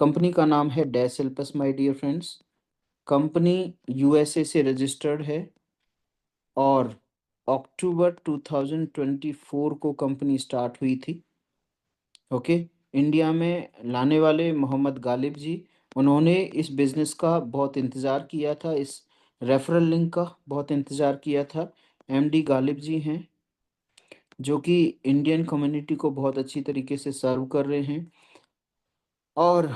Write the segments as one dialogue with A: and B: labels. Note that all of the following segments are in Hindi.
A: कंपनी का नाम है dash Alps my dear friends. Company USA से रजिस्टर्ड है और अक्टूबर 2024 को कंपनी स्टार्ट हुई थी। ओके। इंडिया में लाने वाले मोहम्मद गालिब जी, उन्होंने इस बिज़नेस का बहुत इंतज़ार किया था, इस रेफरल लिंक का बहुत इंतज़ार किया था। एमडी गालिब जी हैं जो कि इंडियन कम्युनिटी को बहुत अच्छी तरीके से सर्व कर रहे हैं। और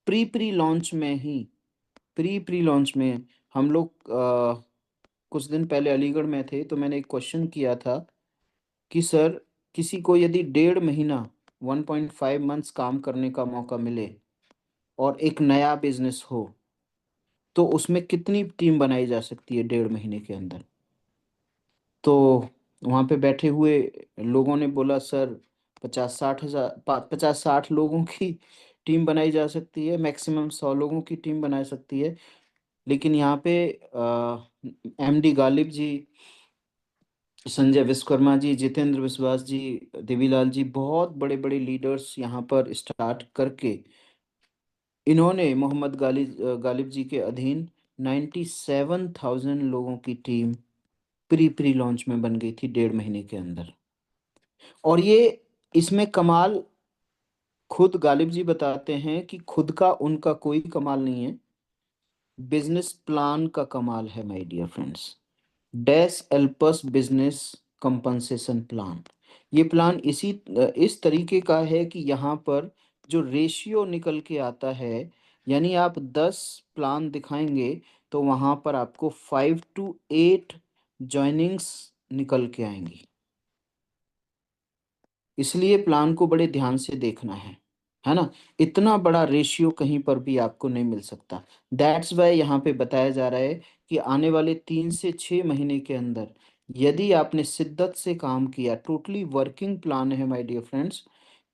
A: प्री लॉन्च में ही प्री लॉन्च में हम लोग कुछ दिन पहले अलीगढ़ में थे, तो मैंने एक क्वेश्चन किया था कि सर, किसी को यदि 1.5 महीना 1.5 मंथ्स काम करने का मौका मिले और एक नया बिजनेस हो, तो उसमें कितनी टीम बनाई जा सकती है 1.5 महीने के अंदर? तो वहाँ पे बैठे हुए लोगों ने बोला, सर 50-60 लोगों की टीम बनाई जा सकती है, मैक्सिमम 100 लोगों की टीम बना सकती है। लेकिन यहाँ पे एमडी गालिब जी, संजय विश्वकर्मा जी, जितेंद्र विश्वास जी, देवीलाल जी, बहुत बड़े बड़े लीडर्स यहाँ पर स्टार्ट करके इन्होंने मोहम्मद गालिब जी के अधीन 97,000 लोगों की टीम प्री लॉन्च में बन गई थी 1.5 महीने के अंदर। और ये इसमें कमाल खुद गालिब जी बताते हैं कि खुद का उनका कोई कमाल नहीं है, बिजनेस प्लान का कमाल है my dear friends. Dash Alps business compensation plan. ये प्लान इस तरीके का है कि यहाँ पर जो रेशियो निकल के आता है, यानी आप 10 प्लान दिखाएंगे तो वहाँ पर आपको 5 to 8 जॉइनिंग्स निकल के आएंगी। इसलिए प्लान को बड़े ध्यान से देखना है ना। इतना बड़ा रेशियो कहीं पर भी आपको नहीं मिल सकता। दैट्स वाई यहाँ पे बताया जा रहा है कि आने वाले 3 से 6 महीने के अंदर यदि आपने शिद्दत से काम किया, टोटली वर्किंग प्लान है माय डियर फ्रेंड्स,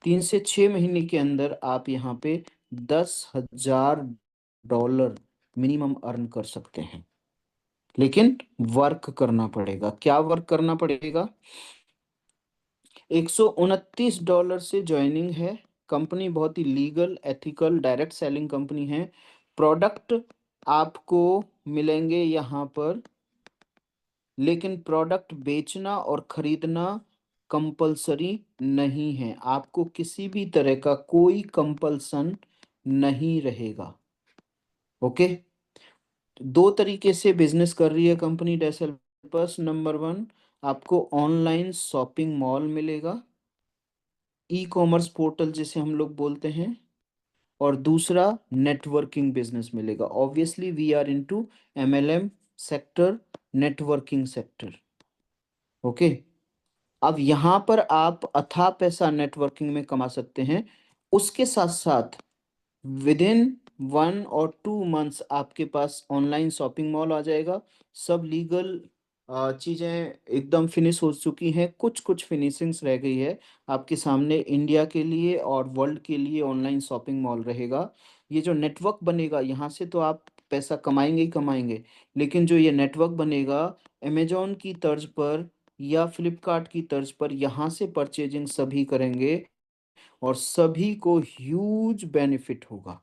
A: 3 से 6 महीने के अंदर आप यहाँ पे $10,000 मिनिमम अर्न कर सकते हैं। लेकिन वर्क करना पड़ेगा। क्या वर्क करना पड़ेगा? $129 से ज्वाइनिंग है। कंपनी बहुत ही legal, ethical, direct selling company है। प्रोडक्ट आपको मिलेंगे यहाँ पर, लेकिन प्रोडक्ट बेचना और खरीदना कंपलसरी नहीं है। आपको किसी भी तरह का कोई कंपल्सन नहीं रहेगा। ओके। दो तरीके से बिजनेस कर रही है कंपनी डेसल पर्स। नंबर 1, आपको ऑनलाइन शॉपिंग मॉल मिलेगा, ई कॉमर्स पोर्टल जिसे हम लोग बोलते हैं। और दूसरा, नेटवर्किंग बिजनेस मिलेगा। Obviously we are into MLM sector, networking sector. Okay. अब यहाँ पर आप अथाह पैसा नेटवर्किंग में कमा सकते हैं। उसके साथ साथ विद इन 1 or 2 मंथ्स आपके पास ऑनलाइन शॉपिंग मॉल आ जाएगा। सब लीगल चीज़ें एकदम फिनिश हो चुकी हैं, कुछ कुछ फिनिशिंग्स रह गई है। आपके सामने इंडिया के लिए और वर्ल्ड के लिए ऑनलाइन शॉपिंग मॉल रहेगा। ये जो नेटवर्क बनेगा, यहाँ से तो आप पैसा कमाएंगे ही कमाएंगे, लेकिन जो ये नेटवर्क बनेगा, अमेजोन की तर्ज पर या फ्लिपकार्ट की तर्ज पर यहाँ से परचेजिंग सभी करेंगे और सभी को ह्यूज बेनिफिट होगा।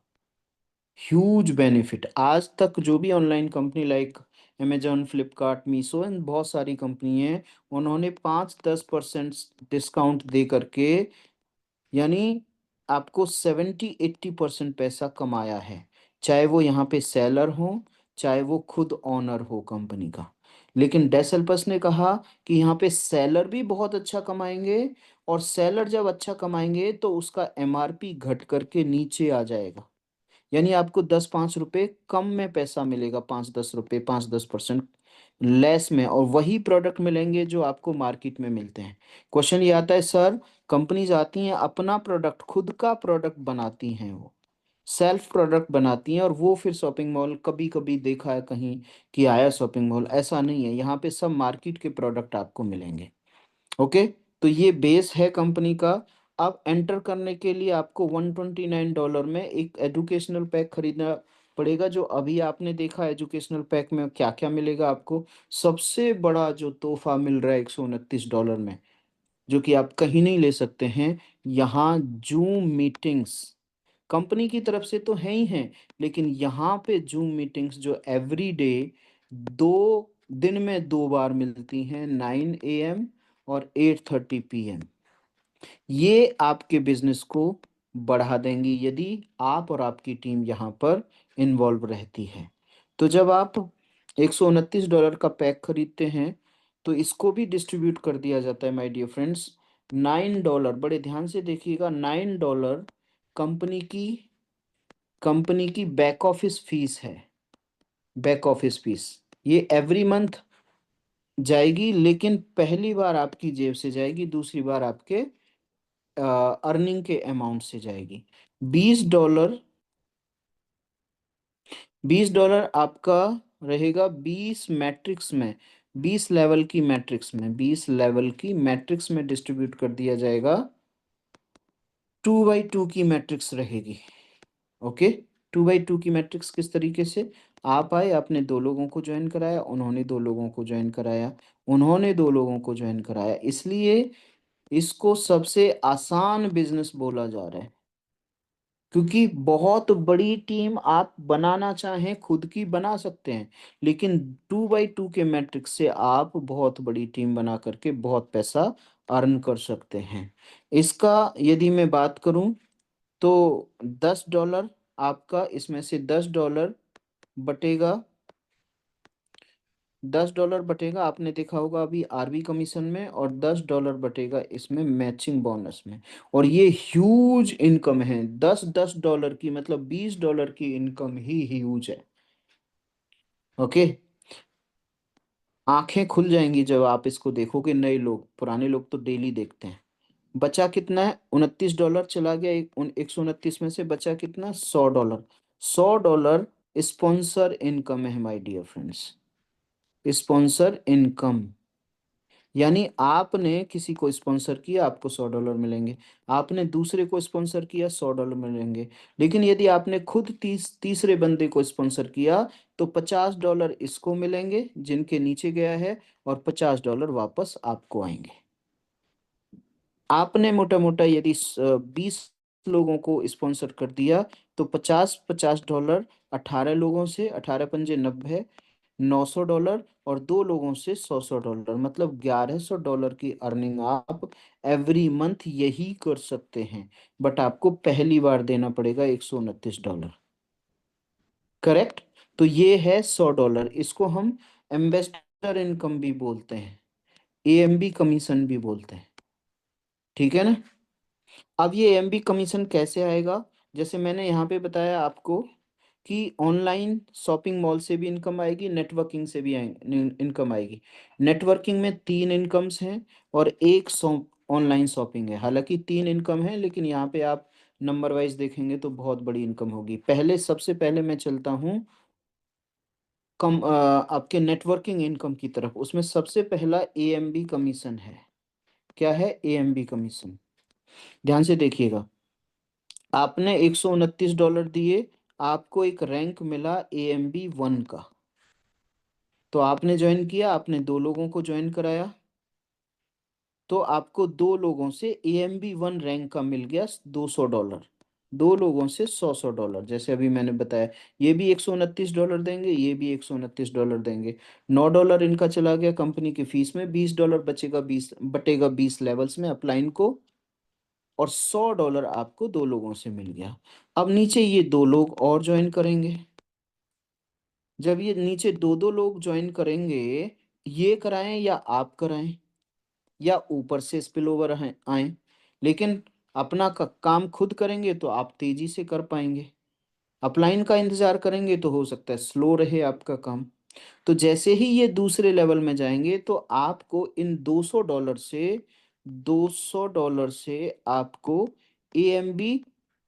A: Huge benefit. आज तक जो भी online company like Amazon, Flipkart, Meesho and बहुत सारी कंपनी हैं, उन्होंने 5-10% डिस्काउंट दे करके, यानी आपको 70-80% पैसा कमाया है। चाहे वो यहाँ पे सेलर हो, चाहे वो खुद ऑनर हो कंपनी का। लेकिन डेसल्पस ने कहा कि यहाँ पे सेलर भी बहुत अच्छा कमाएंगे, और सेलर जब अच्छा कमाएंगे तो उसका एमआरपी घट करके नीचे आ जाएगा। यानी आपको 10-5 रुपए कम में पैसा मिलेगा, 5-10 रुपए, 5-10% लेस में, और वही प्रोडक्ट मिलेंगे जो आपको मार्केट में मिलते हैं। क्वेश्चन ये आता है, सर कंपनीज आती हैं अपना प्रोडक्ट, खुद का प्रोडक्ट बनाती हैं, वो सेल्फ प्रोडक्ट बनाती हैं, और वो फिर शॉपिंग मॉल, कभी कभी देखा है कहीं कि आया शॉपिंग मॉल, ऐसा नहीं है। यहाँ पे सब मार्केट के प्रोडक्ट आपको मिलेंगे। ओके। तो ये बेस है कंपनी का। अब एंटर करने के लिए आपको $129 में एक एजुकेशनल पैक खरीदना पड़ेगा। जो अभी आपने देखा एजुकेशनल पैक में क्या क्या मिलेगा आपको। सबसे बड़ा जो तोहफा मिल रहा है $129 में, जो कि आप कहीं नहीं ले सकते हैं, यहाँ जूम मीटिंग्स कंपनी की तरफ से तो है ही हैं, लेकिन यहाँ पे जूम मीटिंग्स जो एवरी डे 2 दिन में 2 बार मिलती हैं, 9 AM और 8:30 PM, ये आपके बिजनेस को बढ़ा देंगी यदि आप और आपकी टीम यहाँ पर इन्वॉल्व रहती है। तो जब आप $129 का पैक खरीदते हैं तो इसको भी डिस्ट्रीब्यूट कर दिया जाता है माय डियर फ्रेंड्स। $9, बड़े ध्यान से देखिएगा, $9 कंपनी की कंपनी की बैक ऑफिस फीस है। बैक ऑफिस फीस ये एवरी मंथ जाएगी, लेकिन पहली बार आपकी जेब से जाएगी, दूसरी बार आपके अर्निंग के अमाउंट से जाएगी। $20, $20 आपका रहेगा 20 मैट्रिक्स में, 20 लेवल की मैट्रिक्स में डिस्ट्रीब्यूट कर दिया जाएगा। 2x2 की मैट्रिक्स रहेगी। ओके, 2x2 की मैट्रिक्स किस तरीके से, आप आए, आपने 2 लोगों को ज्वाइन कराया, उन्होंने 2 लोगों को ज्वाइन कराया, उन्होंने 2 लोगों को ज्वाइन कराया, इसलिए इसको सबसे आसान बिजनेस बोला जा रहा है। क्योंकि बहुत बड़ी टीम आप बनाना चाहें खुद की बना सकते हैं, लेकिन 2x2 के मैट्रिक्स से आप बहुत बड़ी टीम बना करके बहुत पैसा अर्न कर सकते हैं। इसका यदि मैं बात करूं तो $10 आपका, इसमें से बटेगा $10 बटेगा, आपने देखा होगा अभी आरबी कमीशन में, और $10 बटेगा इसमें मैचिंग बोनस में। और ये ह्यूज इनकम है, दस दस डॉलर की, मतलब $20 की इनकम ही ह्यूज है। ओके, आंखें खुल जाएंगी जब आप इसको देखोगे। नए लोग, पुराने लोग तो डेली देखते हैं। बचा कितना है, $29 चला गया, 129 में से बचा कितना, $100। $100 स्पॉन्सर इनकम है my dear friends. Sponsor income यानी आपने किसी को स्पॉन्सर किया, आपको $100 मिलेंगे। आपने दूसरे को स्पॉन्सर किया, $100 मिलेंगे। लेकिन यदि आपने खुद तीसरे बंदे को स्पॉन्सर किया तो $50 इसको मिलेंगे जिनके नीचे गया है, और $50 वापस आपको आएंगे। आपने मोटा मोटा यदि 20 लोगों को स्पॉन्सर कर दिया तो 50-50 डॉलर, 18 लोगों से, 18×5 = 90, $900, और 2 लोगों से $100, मतलब $1100 की अर्निंग आप एवरी मंथ यही कर सकते हैं। बट आपको पहली बार देना पड़ेगा $129। करेक्ट। तो ये है $100, इसको हम एम्बेसडर इनकम भी बोलते हैं, एएमबी कमीशन भी बोलते हैं। ठीक है ना। अब ये एएमबी कमीशन कैसे आएगा, जैसे मैंने यहाँ पे बताया आपको कि ऑनलाइन शॉपिंग मॉल से भी इनकम आएगी, नेटवर्किंग से भी इनकम आएगी। नेटवर्किंग में 3 इनकम्स हैं और एक ऑनलाइन शॉपिंग है। हालांकि 3 इनकम है, लेकिन यहाँ पे आप नंबर वाइज देखेंगे तो बहुत बड़ी इनकम होगी। सबसे पहले मैं चलता हूँ आपके नेटवर्किंग इनकम की तरफ। उसमें सबसे पहला एएमबी कमीशन है। क्या है, एएमबी कमीशन। ध्यान से देखिएगा, आपने $129 दिए, आपको एक रैंक मिला AMB 1 का। तो आपने ज्वाइन किया, आपने 2 लोगों को ज्वाइन कराया, तो आपको 2 लोगों से AMB 1 रैंक का मिल गया $200। 2 लोगों से $100, जैसे अभी मैंने बताया। ये भी $129 देंगे, ये भी $129 देंगे। $9 इनका चला गया कंपनी की फीस में, $20 बचेगा, 20 लेवल्स में अपलाइन को, और $100 आपको 2 लोगों से मिल गया। अब नीचे ये 2 लोग और ज्वाइन करेंगे। जब ये नीचे 2 लोग ज्वाइन करेंगे, ये कराएं या आप कराएं, या ऊपर से स्पिल ओवर आए, लेकिन अपना काम खुद करेंगे तो आप तेजी से कर पाएंगे। अपलाइन का इंतजार करेंगे तो हो सकता है स्लो रहे आपका काम। तो जैसे ही ये दूसरे लेवल में जाएंगे तो आपको इन $200 से आपको AMB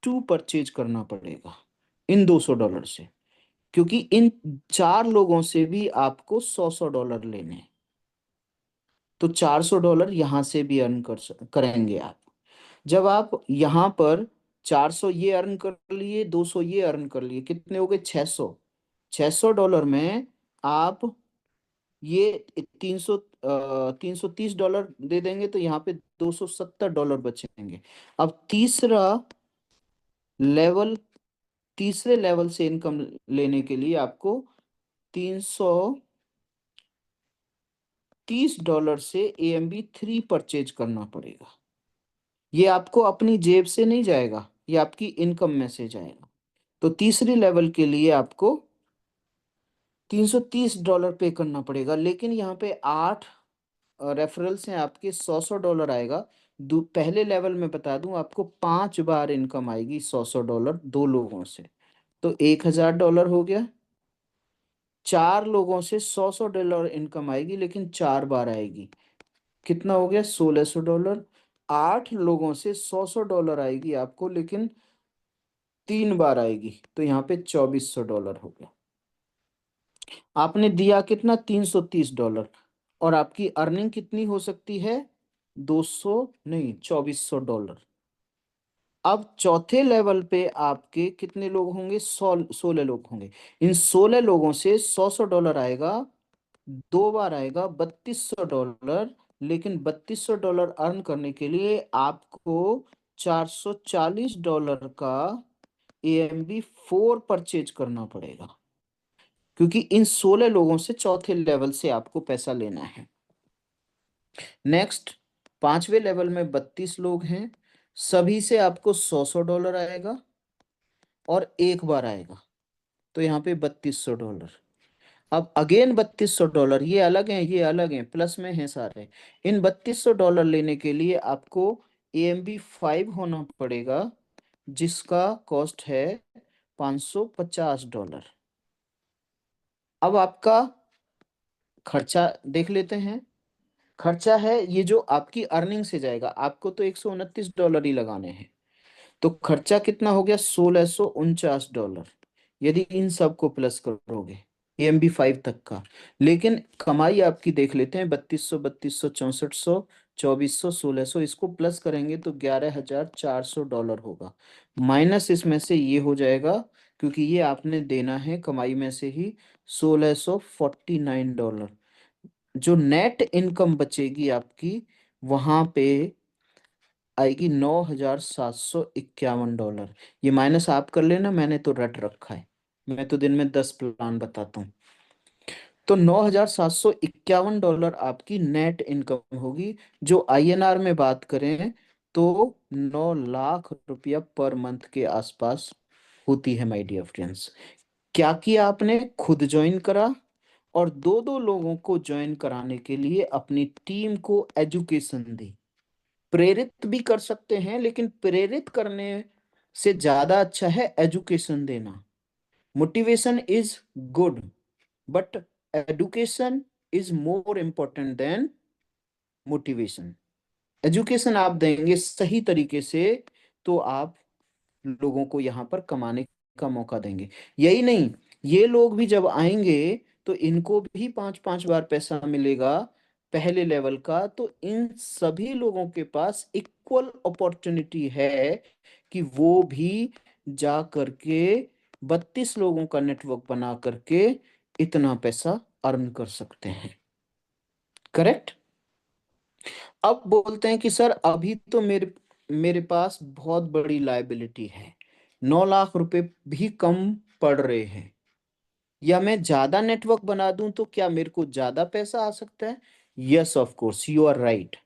A: 2 परचेज करना पड़ेगा, इन $200 से। क्योंकि इन 4 लोगों से भी आपको $100 लेने हैं, तो $400 यहां से भी अर्न करेंगे आप। जब आप यहाँ पर 400 ये अर्न कर लिए, 200 ये अर्न कर लिए, कितने हो गए, 600। $600 में आप ये 330 दे देंगे तो यहाँ पे $270 बचेंगे। अब तीसरा लेवल, तीसरे लेवल से इनकम लेने के लिए आपको $330 से AMB3 परचेज करना पड़ेगा। ये आपको अपनी जेब से नहीं जाएगा, ये आपकी इनकम में से जाएगा। तो तीसरी लेवल के लिए आपको $330 पे करना पड़ेगा, लेकिन यहाँ पे 8 रेफरल्स हैं आपके, $100 आएगा। पहले लेवल में बता दूं आपको 5 बार इनकम आएगी, $100 दो लोगों से, तो $1000 हो गया। 4 लोगों से $100 इनकम आएगी, लेकिन 4 बार आएगी, कितना हो गया? $1600। 8 लोगों से $100 आएगी आपको, लेकिन 3 बार आएगी, तो यहाँ पे $2400 हो गया। आपने दिया कितना? $330। और आपकी अर्निंग कितनी हो सकती है? 200 नहीं, $2400। अब चौथे लेवल पे आपके कितने लोग होंगे? 16 लोग होंगे। इन 16 लोगों से $100 आएगा, 2 बार आएगा, $3200। लेकिन $3200 अर्न करने के लिए आपको $440 का AMB4 परचेज करना पड़ेगा, क्योंकि इन 16 लोगों से चौथे लेवल से आपको पैसा लेना है। नेक्स्ट, पांचवे लेवल में 32 लोग हैं, सभी से आपको $100 आएगा और 1 बार आएगा, तो यहाँ पे $3200। अब अगेन $3200, ये अलग हैं, ये अलग हैं, प्लस में हैं सारे। इन $3200 लेने के लिए आपको AMB5 होना पड़ेगा, जिसका कॉस्ट है $550। अब आपका खर्चा देख लेते हैं। खर्चा है ये जो आपकी अर्निंग से जाएगा, आपको तो $129 ही लगाने हैं, तो खर्चा कितना हो गया? $1649, यदि इन सब को प्लस करोगे AMB5 तक का। लेकिन कमाई आपकी देख लेते हैं, 3200, 3200, 6400, 2400, 1600, इसको प्लस करेंगे तो $11400 होगा। माइनस इसमें से ये हो जाएगा, क्योंकि ये आपने देना है कमाई में से ही, $1649। जो नेट इनकम बचेगी आपकी, वहां पे आएगी $9751। ये माइनस आप कर लेना, मैंने तो रट रखा है, मैं तो दिन में 10 प्लान बताता हूँ। तो $9751 आपकी नेट इनकम होगी, जो INR में बात करें तो 9 लाख रुपया पर मंथ के आसपास होती है, माय डियर फ्रेंड्स। क्या किया आपने? खुद ज्वाइन करा, और दो दो लोगों को ज्वाइन कराने के लिए अपनी टीम को एजुकेशन दी। प्रेरित भी कर सकते हैं, लेकिन प्रेरित करने से ज्यादा अच्छा है एजुकेशन देना। Motivation is good, but education is more important then motivation. Education आप देंगे सही तरीके से, तो आप लोगों को यहाँ पर कमाने का मौका देंगे। यही नहीं, ये लोग भी जब आएंगे तो इनको भी 5-5 बार पैसा मिलेगा पहले लेवल का, तो इन सभी लोगों के पास इक्वल अपॉर्चुनिटी है कि वो भी जा करके 32 लोगों का नेटवर्क बना करके इतना पैसा अर्न कर सकते हैं। करेक्ट? अब बोलते हैं कि सर अभी तो मेरे मेरे पास बहुत बड़ी लायबिलिटी है, 9 लाख रुपए भी कम पड़ रहे हैं, या मैं ज्यादा नेटवर्क बना दूं तो क्या मेरे को ज्यादा पैसा आ सकता है? Yes, of course, you are right.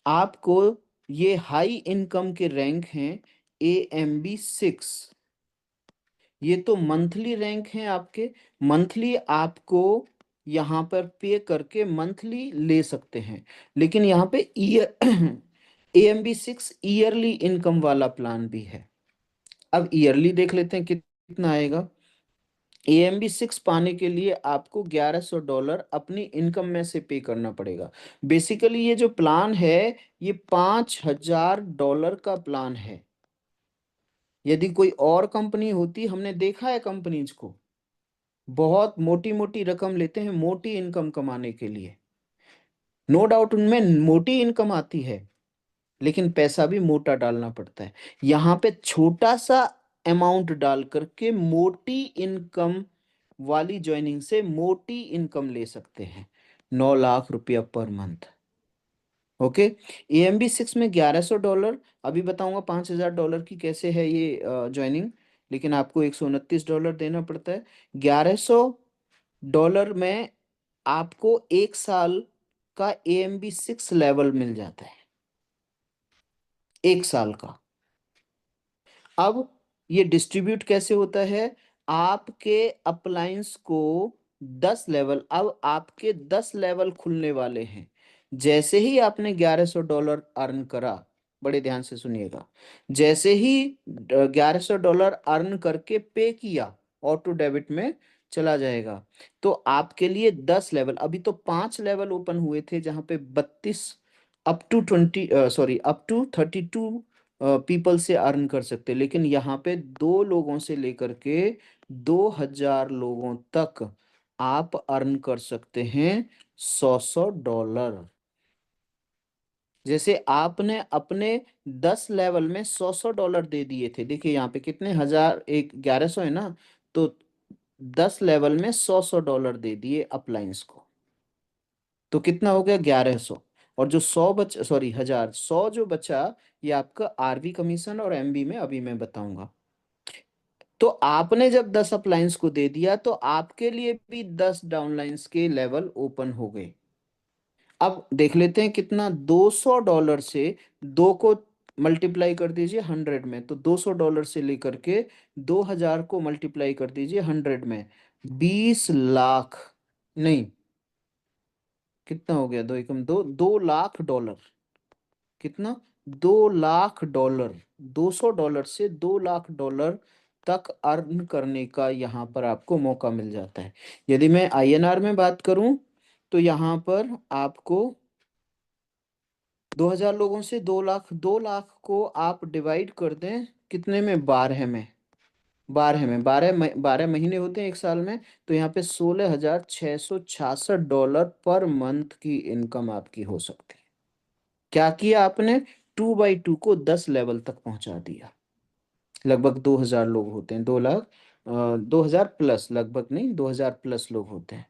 A: आपको ये हाई इनकम के रैंक हैं, AMB6, ये तो मंथली रैंक हैं आपके। मंथली आपको यहाँ पर पे करके मंथली ले सकते हैं, लेकिन यहाँ पे ईयर AMB6 ईयरली इनकम वाला प्लान भी है। अब ईयरली देख लेते हैं कितना आएगा। AMB6 पाने के लिए आपको $1100 अपनी इनकम में से पे करना पड़ेगा। बेसिकली ये जो प्लान है, ये $5000 का प्लान है। यदि कोई और कंपनी होती, हमने देखा है कंपनीज को, बहुत मोटी मोटी रकम लेते हैं मोटी इनकम कमाने के लिए। नो डाउट उनमें मोटी इनकम आती है, लेकिन पैसा भी मोटा डालना पड़ता है। यहाँ पे छोटा सा अमाउंट डाल करके मोटी इनकम वाली ज्वाइनिंग से मोटी इनकम ले सकते हैं, 9 लाख रुपया पर मंथ। ओके। AMB 6 में $1100, अभी बताऊंगा $5000 की कैसे है ये ज्वाइनिंग, लेकिन आपको $129 देना पड़ता है। $1100 में आपको 1 साल का AMB 6 लेवल मिल जाता है, 1 साल का। अब ये डिस्ट्रीब्यूट कैसे होता है? आपके अप्लायंस को 10 लेवल, अब आपके 10 लेवल खुलने वाले हैं। जैसे ही आपने $1100 अर्न करा, बड़े ध्यान से सुनिएगा, जैसे ही $1100 अर्न करके पे किया, ऑटो डेबिट में चला जाएगा। तो आपके लिए 10 लेवल, अभी तो 5 लेवल ओपन हुए थे जहां पे 32 अप टू 32 पीपल से अर्न कर सकते, लेकिन यहाँ पे 2 लोगों से लेकर के 2000 लोगों तक आप अर्न कर सकते हैं 100 $100। जैसे आपने अपने 10 लेवल में 100 $100 दे दिए थे, देखिए यहाँ पे कितने हजार, एक 1100 है ना, तो 10 लेवल में 100 $100 दे दिए अप्लायंस को, तो कितना हो गया 1100। और जो 1000 जो बचा, ये आपका आरवी कमीशन और एमबी में अभी मैं बताऊंगा। तो आपने जब 10 अप्लायंस को दे दिया तो आपके लिए भी 10 डाउनलाइंस के लेवल ओपन हो गए। अब देख लेते हैं कितना, $200 से, दो को मल्टीप्लाई कर दीजिए 100 में, तो $200 से लेकर के 2000 को मल्टीप्लाई कर दीजिए 100 में, 20 लाख, नहीं, कितना हो गया, दो एकम दो, $2 लाख। कितना? $2 लाख। $200 से $2 लाख तक अर्न करने का यहाँ पर आपको मौका मिल जाता है। यदि मैं INR में बात करूं तो यहाँ पर आपको 2000 लोगों से 2 लाख, 2 लाख को आप डिवाइड कर दें कितने में, 12 में, 12 महीने होते हैं 1 साल में, तो यहाँ पे $16,666 पर मंथ की इनकम आपकी हो सकती है। क्या किया आपने? 2/2 को 10 लेवल तक पहुंचा दिया। लगभग 2000 लोग होते हैं, 2 लाख, 2000 प्लस, लगभग नहीं, 2000 प्लस लोग होते हैं।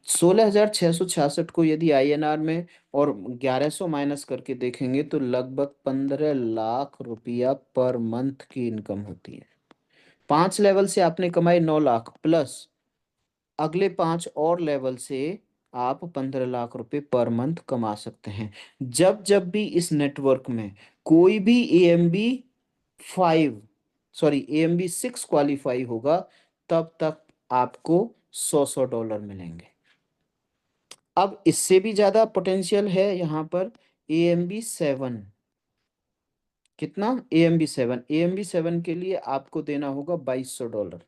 A: 16,666 को यदि INR में और 1100 माइनस करके देखेंगे तो लगभग 15 लाख रुपया पर मंथ की इनकम होती है। 5 लेवल से आपने कमाई 9 लाख, प्लस अगले 5 और लेवल से आप 15 लाख रुपए पर मंथ कमा सकते हैं। जब जब भी इस नेटवर्क में कोई भी AMB 6 क्वालिफाई होगा, तब तक आपको 100 $100 मिलेंगे। अब इससे भी ज्यादा पोटेंशियल है यहाँ पर, AMB 7। कितना? AMB 7 के लिए आपको देना होगा $2200।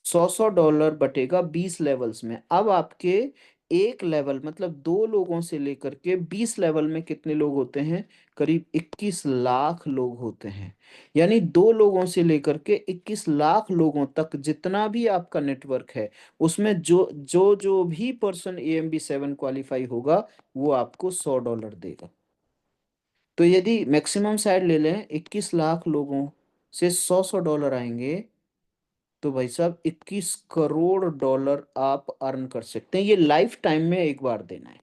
A: 100 $100 बटेगा 20 लेवल्स में। अब आपके एक लेवल, मतलब 2 लोगों से लेकर के 20 लेवल में कितने लोग होते हैं? करीब 21 लाख लोग होते हैं। यानी 2 लोगों से लेकर के 21 लाख लोगों तक जितना भी आपका नेटवर्क है, उसमें जो जो जो भी पर्सन AMB 7 क्वालिफाई होगा, वो आपको $100 देगा। तो यदि मैक्सिमम साइड ले लें, 21 लाख लोगों से 100 $100 आएंगे, तो भाई साहब $21 करोड़ आप अर्न कर सकते हैं। ये लाइफ टाइम में एक बार देना है,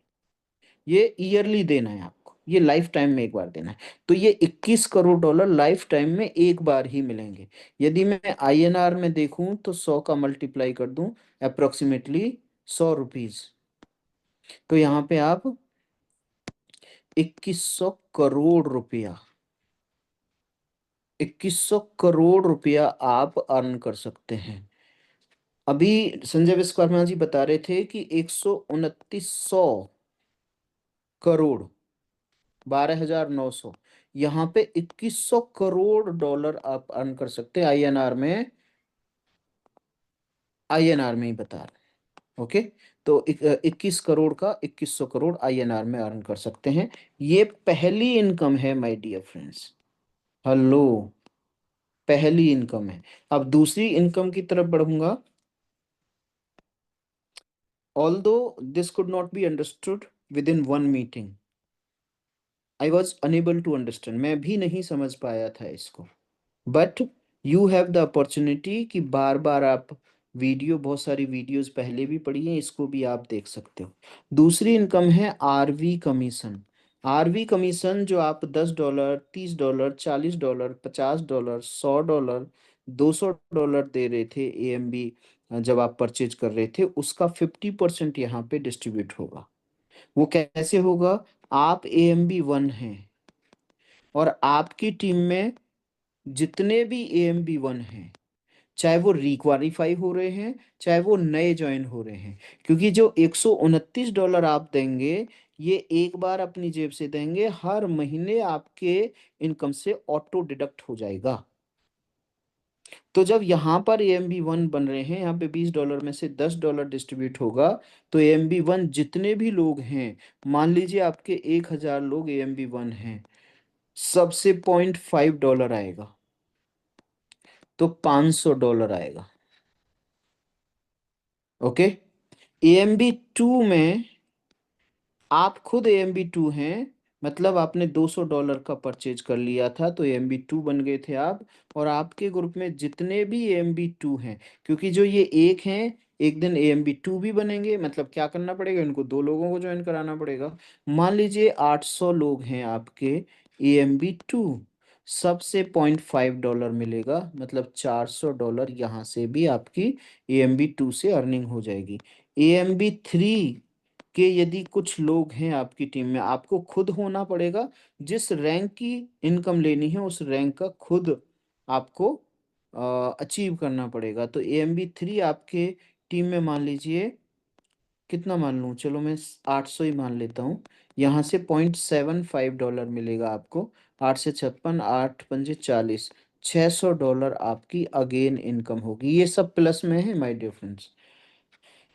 A: ये ईयरली देना है आपको, ये लाइफ टाइम में एक बार देना है। तो ये $21 करोड़ लाइफ टाइम में एक बार ही मिलेंगे। यदि मैं INR में देखूं तो 100 का मल्टीप्लाई कर दूं, अप्रोक्सीमेटली ₹100, तो यहाँ पे आप 2100 करोड़ रुपया, 2100 करोड़ रुपया आप अर्न कर सकते हैं। अभी संजय विश्वकर्मा जी बता रहे थे कि 129 करोड़, 12,900, यहाँ पे $2100 आप अर्न कर सकते हैं INR में ही बता रहे हैं। ओके। तो 21 करोड़ का 2100 करोड़ INR में अर्न कर सकते हैं। ये पहली इनकम है माय डियर फ्रेंड्स। हेलो, पहली इनकम है। अब दूसरी इनकम की तरफ बढ़ूंगा। Although this could not be understood within one meeting, I was unable to understand, मैं भी नहीं समझ पाया था इसको। But you have the opportunity कि बार बार आप बहुत सारी वीडियोस पहले भी पढ़ी हैं, इसको भी आप देख सकते हो। दूसरी इनकम है आरवी कमीशन। आरवी कमीशन जो आप $10, $30, $40, $50, $100, $200 दे रहे थे एएमबी, जब आप परचेज कर रहे थे, उसका 50% यहाँ पे डिस्ट्रीब्यूट होगा। वो कैसे होगा? आप एएमबी 1 हैं और आपकी टीम में जितने भी एएमबी 1 हैं, चाहे वो रिक्वालीफाई हो रहे हैं, चाहे वो नए ज्वाइन हो रहे हैं, क्योंकि जो $129 आप देंगे, ये एक बार अपनी जेब से देंगे, हर महीने आपके इनकम से ऑटो डिडक्ट हो जाएगा। तो जब यहाँ पर एएमबी 1 बन रहे हैं, यहाँ पे $20 में से $10 डिस्ट्रीब्यूट होगा, तो एएमबी 1 जितने भी लोग हैं, मान लीजिए आपके 1000 लोग एएमबी 1 हैं, सबसे $0.5 आएगा, तो $500 आएगा। ओके। एएमबी 2 में आप खुद एएमबी 2 हैं, मतलब आपने $200 का परचेज कर लिया था, तो एएमबी 2 बन गए थे आप। और आपके ग्रुप में जितने भी एएमबी 2 हैं, क्योंकि जो ये एक हैं, एक दिन एएमबी 2 भी बनेंगे, मतलब क्या करना पड़ेगा, इनको 2 लोगों को ज्वाइन कराना पड़ेगा। मान लीजिए 800 लोग हैं आपके एएमबी 2, सबसे $0.5 मिलेगा, मतलब $400 यहाँ से भी आपकी एएमबी 2 से अर्निंग हो जाएगी। एएमबी 3 के यदि कुछ लोग हैं आपकी टीम में, आपको खुद होना पड़ेगा, जिस रैंक की इनकम लेनी है उस रैंक का खुद आपको अचीव करना पड़ेगा। तो एएमबी 3 आपके टीम में मान लीजिए, कितना मान लूँ, चलो मैं 800 ही मान लेता हूँ। यहाँ से $0.75 मिलेगा आपको। 8 से 56, 8 पंजे 40, $600 आपकी अगेन इनकम होगी। ये सब प्लस में है माय डियर फ्रेंड्स।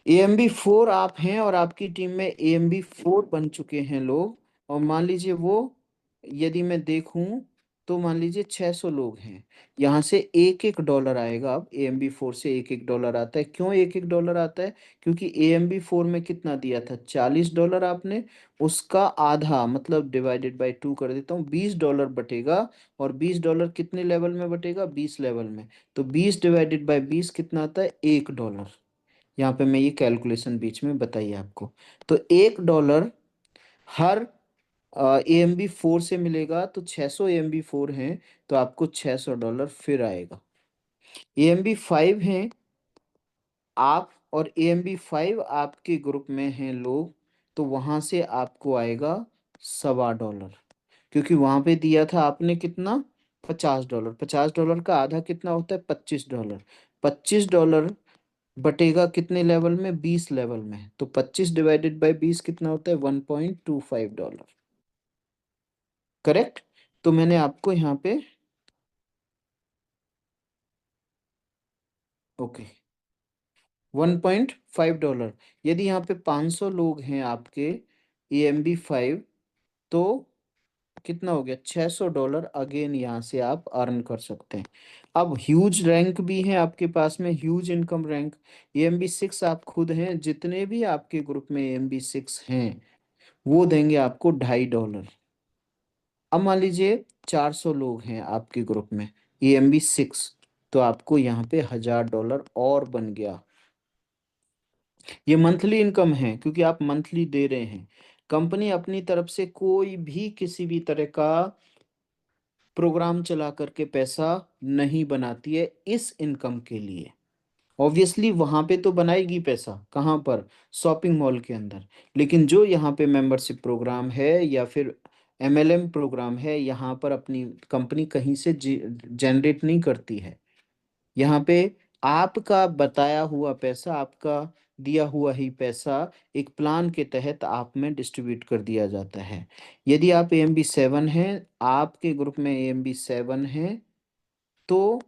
A: एएमबी 4 आप हैं और आपकी टीम में एएमबी 4 बन चुके हैं लोग, और मान लीजिए वो, यदि मैं देखूं, तो मान लीजिए 600 लोग हैं, यहाँ से $1-1 आएगा। अब एएमबी 4 से $1-1 आता है। क्यों $1-1 आता है? क्योंकि एएमबी 4 में कितना दिया था, $40 आपने, उसका आधा, मतलब डिवाइडेड बाय 2 कर देता हूँ, $20 बटेगा। और $20 कितने लेवल में बटेगा, 20 लेवल में। तो 20 डिवाइडेड बाय 20 कितना आता है, $1। यहाँ पे मैं ये कैलकुलेशन बीच में बताइए आपको। तो $1 हर एएमबी 4 से मिलेगा, तो 600 एएमबी 4 हैं, तो आपको $600 फिर आएगा। एएमबी 5 हैं आप, और एएमबी 5 आपके ग्रुप में हैं लोग, तो वहां से आपको आएगा $1.25, क्योंकि वहां पे दिया था आपने कितना, $50। $50 का आधा कितना होता है, $25। $25 बटेगा कितने लेवल में, 20 लेवल में, तो 25 डिवाइडेड बाय 20 कितना होता है, $1.25। करेक्ट। तो मैंने आपको यहाँ पे, ओके, $1.5। यदि यहाँ पे 500 लोग हैं आपके एएमबी 5, तो कितना हो गया, $600 अगेन यहाँ से आप अर्न कर सकते हैं। अब ह्यूज रैंक भी है आपके पास में, ह्यूज इनकम रैंक। एएमबी 6 आप खुद हैं, जितने भी आपके ग्रुप में एएमबी 6 हैं, वो देंगे आपको $2.5। अब मान लीजिए 400 लोग हैं आपके ग्रुप में एएमबी 6, तो आपको यहाँ पे $1000 और बन गया। ये मंथली इनकम है, क्योंकि आप मंथली दे रहे हैं। कंपनी अपनी तरफ से कोई भी किसी भी तरह का प्रोग्राम चला करके पैसा नहीं बनाती है इस इनकम के लिए। ऑब्वियसली वहां पे तो बनाएगी पैसा, कहाँ पर, शॉपिंग मॉल के अंदर। लेकिन जो यहाँ पे मेंबरशिप प्रोग्राम है या फिर एमएलएम प्रोग्राम है, यहाँ पर अपनी कंपनी कहीं से जनरेट नहीं करती है। यहाँ पे आपका बताया हुआ पैसा, आपका दिया हुआ ही पैसा एक प्लान के तहत आप में डिस्ट्रीब्यूट कर दिया जाता है। यदि आप एएमबी 7 हैं, आपके ग्रुप में एएमबी 7 हैं, तो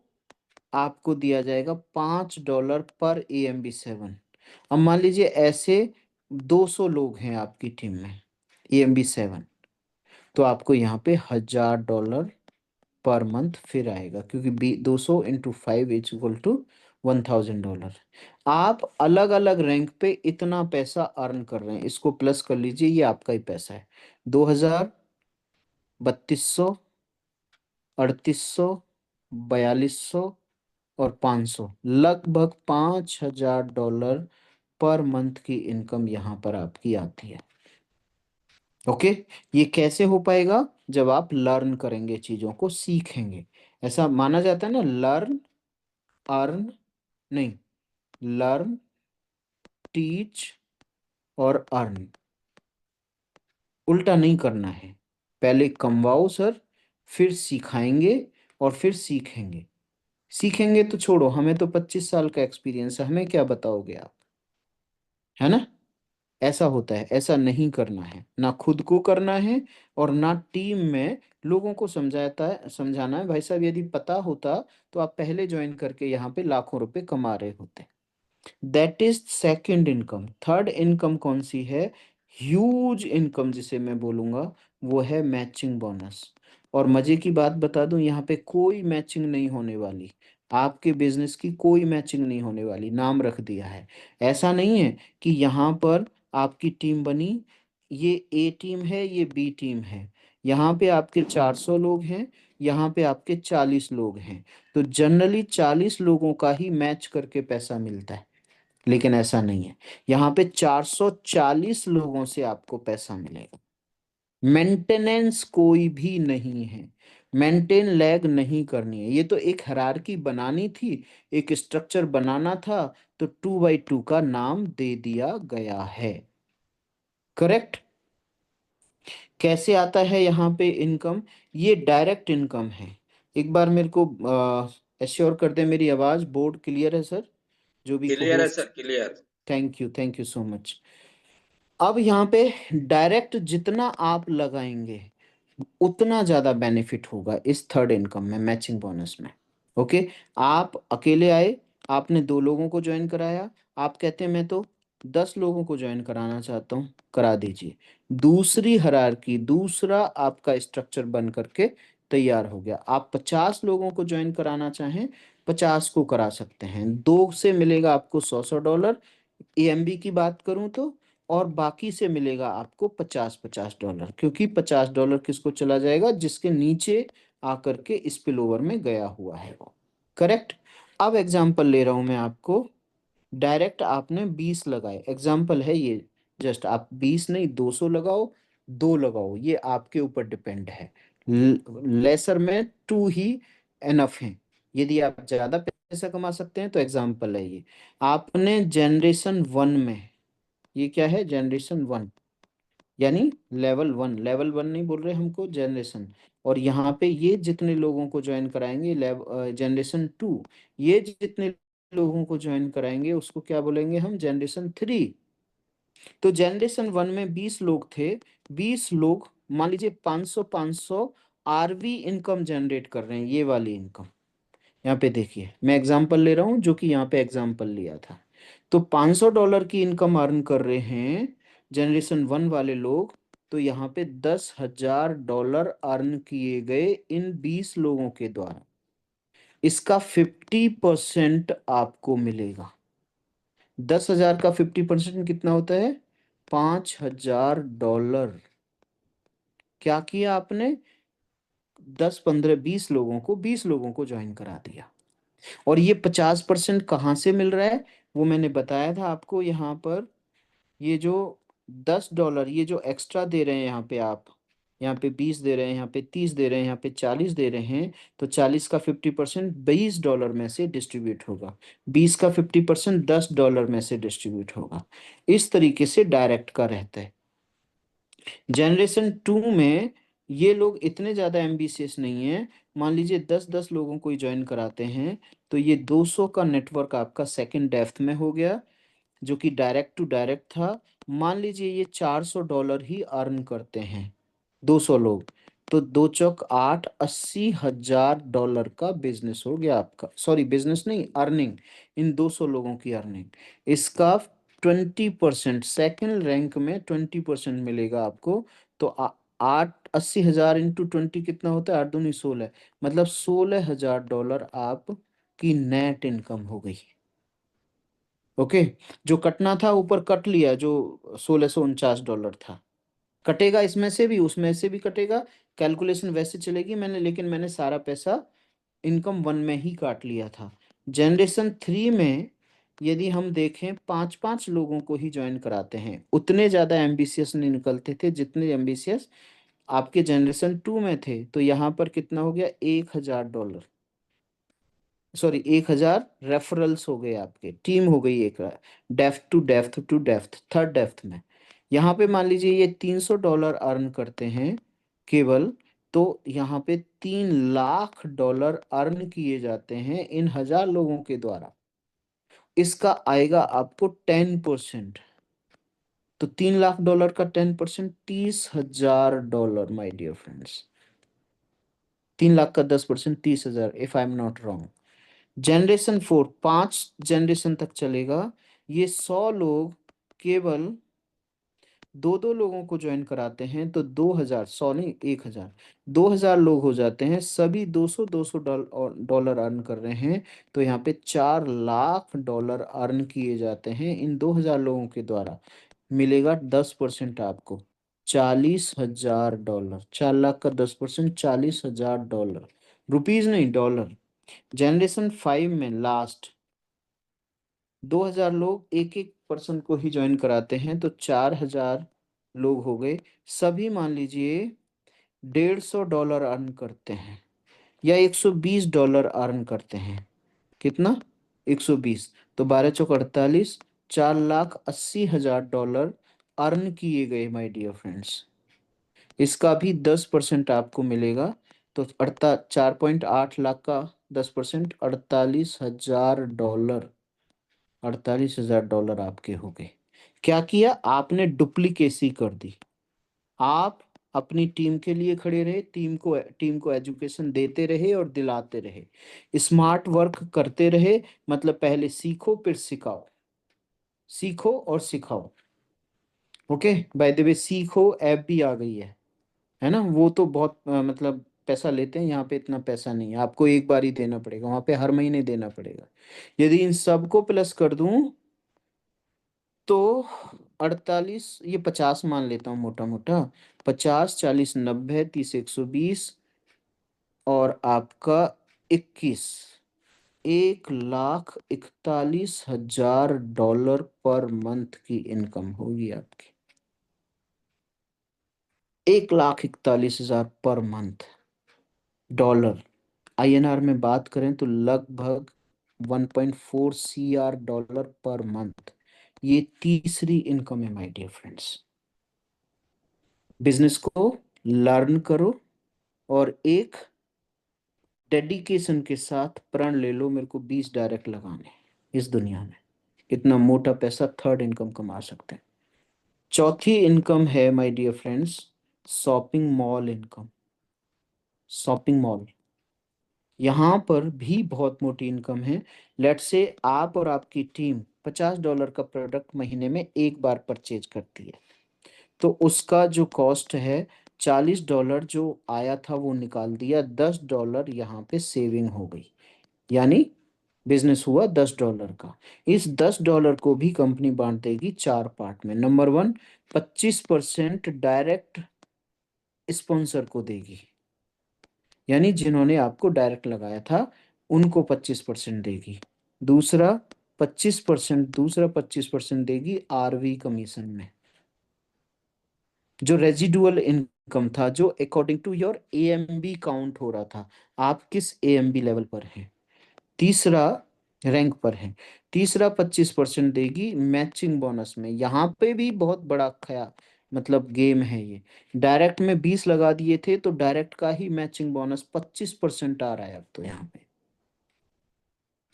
A: आपको दिया जाएगा $5 पर एएमबी 7। अब मान लीजिए ऐसे 200 लोग हैं आपकी टीम में एएमबी 7, तो आपको यहाँ पे $1000 पर मंथ फिर आएगा, क्योंकि 200 × 5 = $1000। आप अलग अलग रैंक पे इतना पैसा अर्न कर रहे हैं, इसको प्लस कर लीजिए, ये आपका ही पैसा है। 2000, 3200, 3800, 4200 और 500, लगभग $5000 पर मंथ की इनकम यहाँ पर आपकी आती है। ओके। ये कैसे हो पाएगा? जब आप लर्न करेंगे, चीजों को सीखेंगे। ऐसा माना जाता है ना, लर्न अर्न, नहीं, लर्न टीच और अर्न, उल्टा नहीं करना है। पहले कमवाओ सर, फिर सिखाएंगे और फिर सीखेंगे। सीखेंगे तो छोड़ो, हमें तो 25 साल का एक्सपीरियंस है, हमें क्या बताओगे आप, है ना? ऐसा होता है, ऐसा नहीं करना है, ना खुद को करना है और ना टीम में लोगों को समझाता है, समझाना है। भाई साहब, यदि पता होता तो आप पहले ज्वाइन करके यहाँ पे लाखों रुपए कमा रहे होते। That is second income. Third income कौन सी है? ह्यूज इनकम जिसे मैं बोलूंगा, वो है मैचिंग बोनस। और मजे की बात बता दूं, यहाँ पे कोई मैचिंग नहीं होने वाली, आपके बिजनेस की कोई मैचिंग नहीं होने वाली, नाम रख दिया है। ऐसा नहीं है कि यहाँ पर आपकी टीम बनी, ये ए टीम है, ये बी टीम है, यहाँ पे आपके 400 लोग हैं, यहाँ पे आपके 40 लोग हैं, तो जनरली 40 लोगों का ही मैच करके पैसा मिलता है। लेकिन ऐसा नहीं है, यहाँ पे 440 लोगों से आपको पैसा मिलेगा। मेंटेनेंस कोई भी नहीं है, मेंटेन लैग नहीं करनी है। ये तो एक हायरार्की बनानी थी, एक स्ट्रक्चर बनाना था, तो 2x2 का नाम दे दिया गया है। करेक्ट। कैसे आता है यहाँ पे इनकम? ये डायरेक्ट इनकम है। एक बार मेरे को एश्योर कर दे, मेरी आवाज़ बोर्ड क्लियर है सर, जो भी को
B: क्लियर है
A: host.
B: Sir, clear.
A: Thank you so much. अब यहाँ पे डायरेक्ट जितना आप लगाएंगे उतना ज्यादा बेनिफिट होगा इस थर्ड इनकम में, मैचिंग बोनस में। ओके। आप अकेले आए, आपने 2 लोगों को ज्वाइन कराया, आप कहते हैं मैं तो 10 लोगों को ज्वाइन कराना चाहता हूँ, करा दीजिए। दूसरी हरारकी, दूसरा आपका स्ट्रक्चर बन करके तैयार हो गया। आप 50 लोगों को ज्वाइन कराना चाहें, 50 को करा सकते हैं। 2 से मिलेगा आपको 100-100 डॉलर, एएमबी की बात करूं तो, और बाकी से मिलेगा आपको 50-50 डॉलर, क्योंकि 50 डॉलर किसको चला जाएगा? जिसके नीचे आकर के स्पिल ओवर में गया हुआ है वो। करेक्ट। अब एग्जाम्पल ले रहा हूं मैं आपको। डायरेक्ट आपने 20 लगाए, एग्जाम्पल है ये, जस्ट आप 20 नहीं 200 लगाओ, 2 लगाओ, ये आपके ऊपर डिपेंड है। लेसर में 2 ही एनफ है। यदि आप ज्यादा पैसा कमा सकते हैं तो एग्जाम्पल है ये। आपने जनरेशन 1 में, ये क्या है? जनरेशन 1, यानी लेवल 1 नहीं बोल रहे हमको, जनरेशन। और यहाँ पे ये जितने लोगों को ज्वाइन कराएंगे, जनरेशन 2, ये जितने लोगों को ज्वाइन कराएंगे उसको क्या बोलेंगे हम? जनरेशन 3। तो जनरेशन 1 में 20 लोग थे, 20 लोग मान लीजिए 500-500 आरवी इनकम जनरेट कर रहे हैं, ये वाली इनकम। यहाँ पे देखिए, मैं एग्जांपल ले रहा हूँ, जो कि यहाँ पे एग्जांपल लिया था। तो 500 डॉलर की इनकम अर्न कर रहे हैं जनरेशन 1 वाले लोग, तो यहाँ पे 10,000 डॉलर अर्न किए गए इन 20 लोगों के द्वारा। इसका 50% आपको मिलेगा। 10,000 का 50% कितना होता है? 5,000 डॉलर। क्या किया आपने? 10 15 20 लोगों को ज्वाइन करा दिया। और ये 50% कहाँ से मिल रहा है? वो मैंने बताया था आपको यहाँ पर। ये जो 10 डॉलर, ये जो एक्स्ट्रा दे रहे हैं यहाँ पे आप, यहाँ पे 20 दे रहे हैं, यहाँ पे 30 दे रहे हैं, यहाँ पे 40 दे रहे हैं, तो 40 का 50% 20 डॉलर में से डिस्ट्रीब्यूट होगा, 20 का 50% 10 डॉलर में से डिस्ट्रीब्यूट होगा। इस तरीके से डायरेक्ट का रहता है। जनरेशन 2 में ये लोग इतने ज़्यादा एम्बिशियस नहीं है। मान लीजिए 10-10 लोगों को ज्वाइन कराते हैं, तो ये 200 का नेटवर्क आपका सेकंड डेप्थ में हो गया, जो कि डायरेक्ट टू डायरेक्ट था। मान लीजिए ये 400 डॉलर ही अर्न करते हैं, 200 लोग, तो 2 चौक 8, 80,000 डॉलर का बिजनेस हो गया आपका। सॉरी, बिजनेस नहीं, अर्निंग, इन 200 लोगों की अर्निंग। इसका 20%, सेकेंड रैंक में 20% मिलेगा आपको। तो 8, 80,000 इंटू 20 कितना होता है? 8 दूनी 16, मतलब 16,000 डॉलर आपकी नेट इनकम हो गई। ओके। जो कटना था ऊपर कट लिया, जो 1,649 डॉलर था, कटेगा इसमें से भी, उसमें से भी कटेगा, कैलकुलेशन वैसे चलेगी। लेकिन मैंने सारा पैसा इनकम 1 में ही काट लिया था। जनरेशन 3 में यदि हम देखें 5-5 लोगों को ही ज्वाइन कराते हैं, उतने ज़्यादा एम्बिशियस नहीं निकलते थे जितने एम्बिशियस आपके जनरेशन 2 में थे। तो यहाँ पर कितना हो गया, $1,000, सॉरी 1,000 रेफरल्स हो गए, आपके टीम हो गई एक, depth two depth two depth, third depth में। यहाँ पे मान लीजिए ये $300 अर्न करते हैं केवल, तो यहाँ पे $3 लाख अर्न किए जाते हैं इन 1,000 लोगों के द्वारा। इसका आएगा आपको 10%। तो $3 लाख का 10% $30,000, माय डियर फ्रेंड्स। 3 लाख का 10% 30,000, if I am not wrong. Generation 4 5 generation तक चलेगा। ये 100 लोग केवल 2-2 लोगों को ज्वाइन कराते हैं, तो 2,000, 100 नहीं 1,000, 2,000 लोग हो जाते हैं, सभी 200-200 डॉलर अर्न कर रहे हैं। तो यहाँ पे $4 लाख अर्न किए जाते हैं इन 2,000 लोगों के द्वारा। मिलेगा 10% आपको, $40,000। 4 लाख का 10% $40,000, रुपीज नहीं, डॉलर। जनरेशन 5 में लास्ट 2,000 लोग एक एक पर्सन को ही ज्वाइन कराते हैं, तो 4,000 लोग हो गए। सभी मान लीजिए $150 अर्न करते हैं या $120 अर्न करते हैं। कितना, 120। तो 12 चौक 48, $4,80,000 अर्न किए गए माय डियर फ्रेंड्स। इसका भी 10% आपको मिलेगा। तो 4.8 लाख का 10% $48,000, $48,000 आपके हो गए। क्या किया आपने, डुप्लीकेसी कर दी। आप अपनी टीम के लिए खड़े रहे, टीम को एजुकेशन देते रहे और दिलाते रहे, स्मार्ट वर्क करते रहे। मतलब पहले सीखो फिर सिखाओ, सीखो और सिखाओ। ओके, बाय द वे सीखो ऐप भी आ गई है ना। वो तो बहुत मतलब पैसा लेते हैं, यहाँ पे इतना पैसा नहीं है, आपको एक बार ही देना पड़ेगा, वहां पे हर महीने देना पड़ेगा। यदि इन सबको प्लस कर दूं तो 48, ये 50 मान लेता हूँ मोटा मोटा, 50, 40, 90, 30, 120 और आपका 21, $1,41,000 पर मंथ की इनकम होगी आपकी। 1,41,000 पर मंथ, डॉलर। आईएनआर में बात करें तो लगभग 1.4 CR पर मंथ। ये तीसरी इनकम है माय डियर फ्रेंड्स। बिजनेस को लर्न करो और एक डेडिकेशन के साथ प्रण ले लो, मेरे को 20 डायरेक्ट लगाने हैं इस दुनिया में। इतना मोटा पैसा थर्ड इनकम कमा सकते हैं। चौथी इनकम है my dear friends, shopping mall income. Shopping mall, यहाँ पर भी बहुत मोटी इनकम है। लेट्स से आप और आपकी टीम $50 का प्रोडक्ट महीने में एक बार परचेज करती है, तो उसका जो कॉस्ट है $40 जो आया था वो निकाल दिया, $10 यहाँ पे सेविंग हो गई। यानी बिजनेस हुआ $10 का। इस $10 को भी कंपनी बांट देगी 4 पार्ट में। नंबर 1, 25% डायरेक्ट स्पॉन्सर को देगी, यानी जिन्होंने आपको डायरेक्ट लगाया था उनको 25% देगी। दूसरा 25% देगी आरवी कमीशन में, जो रेजिडुअल इनकम था, जो according to your AMB count हो रहा था, आप किस एएमबी लेवल पर हैं, तीसरा रैंक पर है। तीसरा 25% देगी मैचिंग बोनस में। यहाँ पे भी बहुत बड़ा खया मतलब गेम है ये। डायरेक्ट में 20 लगा दिए थे, तो डायरेक्ट का ही मैचिंग बोनस 25% आ रहा है अब तो यहाँ पे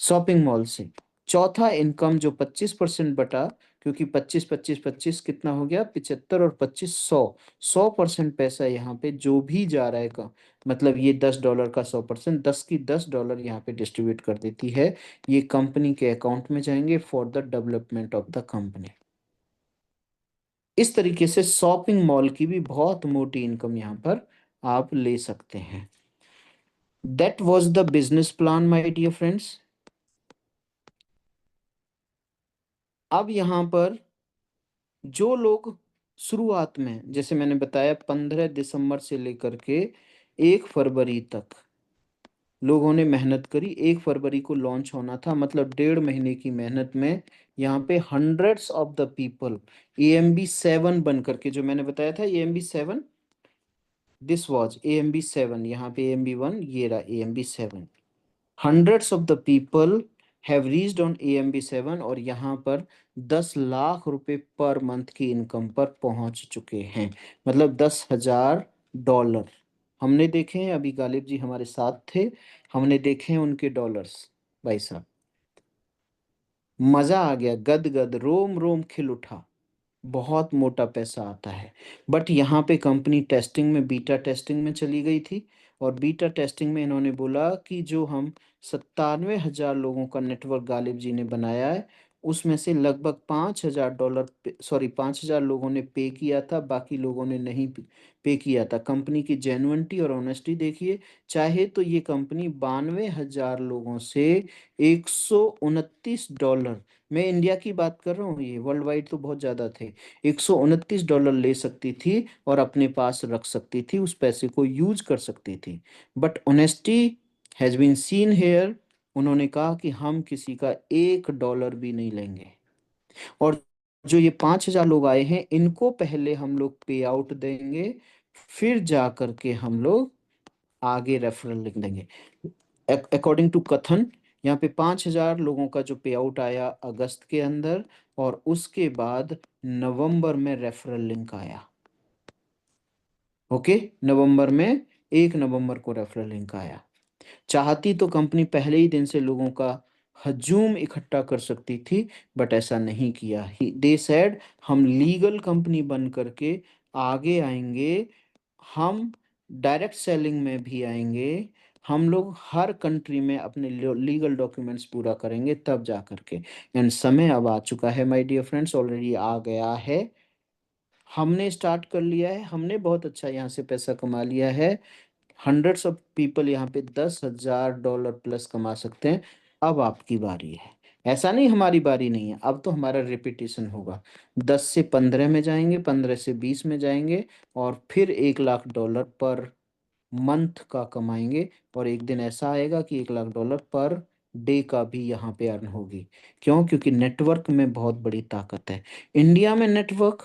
A: शॉपिंग मॉल से। चौथा इनकम जो 25% बटा, क्योंकि 25 25 25 कितना हो गया, 75 और 25 100, 100% पैसा यहाँ पे जो भी जा रहा है का मतलब ये $10 का 100%, 10 की $10 यहाँ पे डिस्ट्रीब्यूट कर देती है। ये कंपनी के अकाउंट में जाएंगे for the development of the company. इस तरीके से शॉपिंग मॉल की भी बहुत मोटी इनकम यहाँ पर आप ले सकते हैं। That was the business plan my dear friends. अब यहाँ पर जो लोग शुरुआत में, जैसे मैंने बताया 15 दिसंबर से लेकर के 1 फरवरी तक लोगों ने मेहनत करी, 1 फरवरी को लॉन्च होना था, मतलब 1.5 महीने की मेहनत में यहाँ पे hundreds of the people AMB 7 बन करके, जो मैंने बताया था AMB 7, दिस वॉज AMB 7, यहाँ पे AMB 1, ये रहा AMB 7। Hundreds of the people have reached on AMB 7 और यहाँ पर 10 लाख रुपए पर मंथ की इनकम पर पहुंच चुके हैं, मतलब $10,000। हमने देखे हैं, अभी गालिब जी हमारे साथ थे, हमने देखे हैं उनके डॉलर्स। भाई साहब, मजा आ गया, गद गद रोम रोम खिल उठा। बहुत मोटा पैसा आता है। बट यहाँ पे कंपनी टेस्टिंग में, बीटा टेस्टिंग में चली गई थी, और बीटा टेस्टिंग में इन्होंने बोला कि जो हम 97,000 लोगों का नेटवर्क गालिब जी ने बनाया है, उसमें से लगभग $5,000, सॉरी 5,000 लोगों ने पे किया था, बाकी लोगों ने नहीं पे किया था। कंपनी की जेन्युइनिटी और ऑनेस्टी देखिए। चाहे तो ये कंपनी 92,000 लोगों से $129, मैं इंडिया की बात कर रहा हूँ, ये वर्ल्ड वाइड तो बहुत ज़्यादा थे, $129 ले सकती थी और अपने पास रख सकती थी, उस पैसे को यूज कर सकती थी। But honesty has been seen here. उन्होंने कहा कि हम किसी का $1 भी नहीं लेंगे, और जो ये 5,000 लोग आए हैं, इनको पहले हम लोग पे आउट देंगे, फिर जा करके हम लोग आगे रेफरल लिख देंगे। अकॉर्डिंग टू कथन, यहाँ पे 5,000 लोगों का जो पे आउट आया अगस्त के अंदर, और उसके बाद नवंबर में रेफरल लिंक आया। ओके, नवंबर में, 1 नवंबर को रेफरल लिंक आया। चाहती तो कंपनी पहले ही दिन से लोगों का हजूम इकट्ठा कर सकती थी, बट ऐसा नहीं किया। दे सेड हम लीगल कंपनी बन करके आगे आएंगे, हम डायरेक्ट सेलिंग में भी आएंगे, हम लोग हर कंट्री में अपने लीगल डॉक्यूमेंट्स पूरा करेंगे, तब जा करके। एंड समय अब आ चुका है माय डियर फ्रेंड्स, ऑलरेडी आ गया है। हमने स्टार्ट कर लिया है, हमने बहुत अच्छा यहाँ से पैसा कमा लिया है। हंड्रेड्स ऑफ पीपल यहाँ पे $10,000 प्लस कमा सकते हैं। अब आपकी बारी है। ऐसा नहीं हमारी बारी नहीं है, अब तो हमारा रिपीटेशन होगा। 10 से 15 में जाएंगे, 15 से 20 में जाएंगे, और फिर $1 लाख पर मंथ का कमाएंगे। और एक दिन ऐसा आएगा कि $1 लाख पर डे का भी यहाँ पे अर्न होगी। क्यों? क्योंकि नेटवर्क में बहुत बड़ी ताकत है। इंडिया में नेटवर्क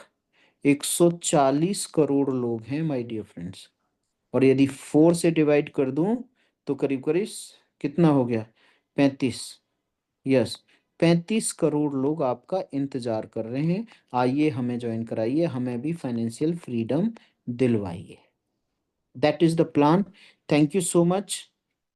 A: 140 करोड़ लोग हैं माय डियर फ्रेंड्स, और यदि 4 से डिवाइड कर दूं तो करीब करीब कितना हो गया? 35। यस, 35 करोड़ लोग आपका इंतजार कर रहे हैं। आइए, हमें ज्वाइन कराइए, हमें भी फाइनेंशियल फ्रीडम दिलवाइए। That is the plan. Thank you so much.